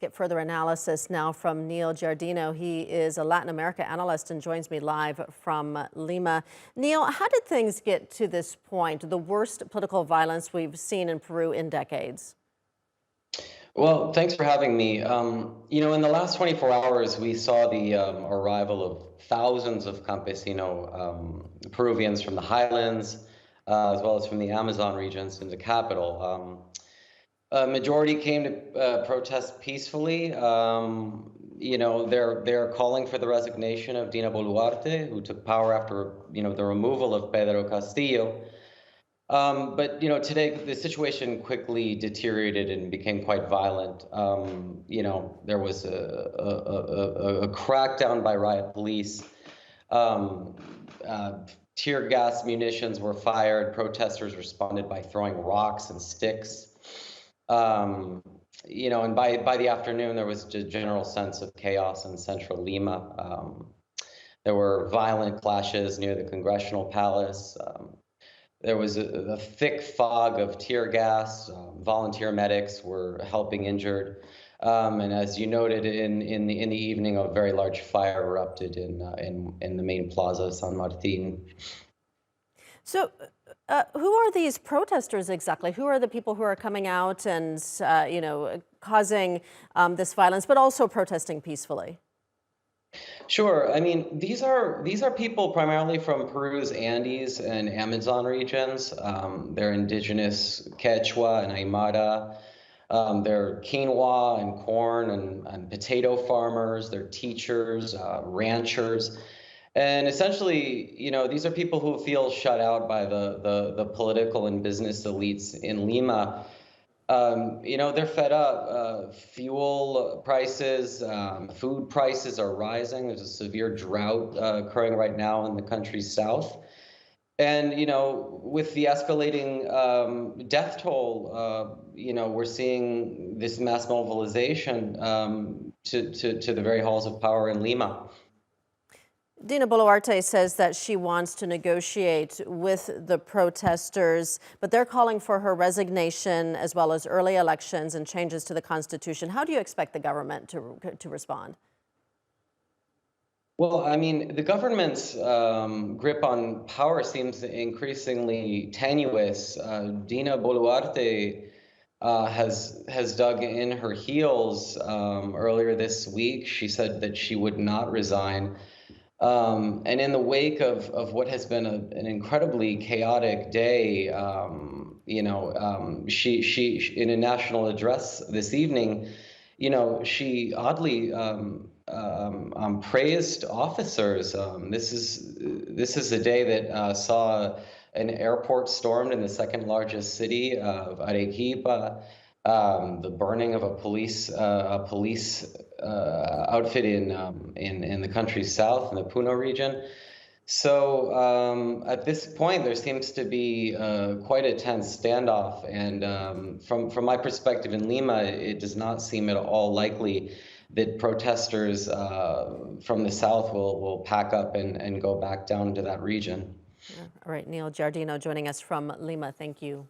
get further analysis now from Neil Giardino. He is a Latin America analyst and joins me live from Lima. Neil, how did things get to this point, the worst political violence we've seen in Peru in decades? Well, thanks for having me. In the last 24 hours, we saw the arrival of thousands of campesino Peruvians from the highlands, as well as from the Amazon regions in the capital. A majority came to protest peacefully. They're calling for the resignation of Dina Boluarte, who took power after the removal of Pedro Castillo. But today the situation quickly deteriorated and became quite violent. There was a crackdown by riot police. Tear gas munitions were fired. Protesters responded by throwing rocks and sticks. And by the afternoon, there was a general sense of chaos in central Lima. There were violent clashes near the Congressional Palace. There was a thick fog of tear gas. Volunteer medics were helping injured. And as you noted, in the evening, a very large fire erupted in the main plaza, San Martin. So, who are these protesters exactly? Who are the people who are coming out and, causing this violence, but also protesting peacefully? Sure. I mean, these are people primarily from Peru's Andes and Amazon regions. They're indigenous Quechua and Aymara. They're quinoa and corn and potato farmers. They're teachers, ranchers. And essentially, these are people who feel shut out by the political and business elites in Lima. They're fed up. Fuel prices, food prices are rising. There's a severe drought occurring right now in the country's south. And, with the escalating death toll, we're seeing this mass mobilization to the very halls of power in Lima. Dina Boluarte says that she wants to negotiate with the protesters, but they're calling for her resignation as well as early elections and changes to the Constitution. How do you expect the government to respond? Well, I mean, the government's grip on power seems increasingly tenuous. Dina Boluarte has dug in her heels. Earlier this week, she said that she would not resign. And in the wake of what has been an incredibly chaotic day, she in a national address this evening, she oddly praised officers. This is a day that saw an airport stormed in the second largest city of Arequipa. The burning of a police outfit in the country's south, in the Puno region. So at this point, there seems to be quite a tense standoff. And from my perspective in Lima, it does not seem at all likely that protesters from the south will pack up and go back down to that region. All right, Neil Giardino joining us from Lima. Thank you.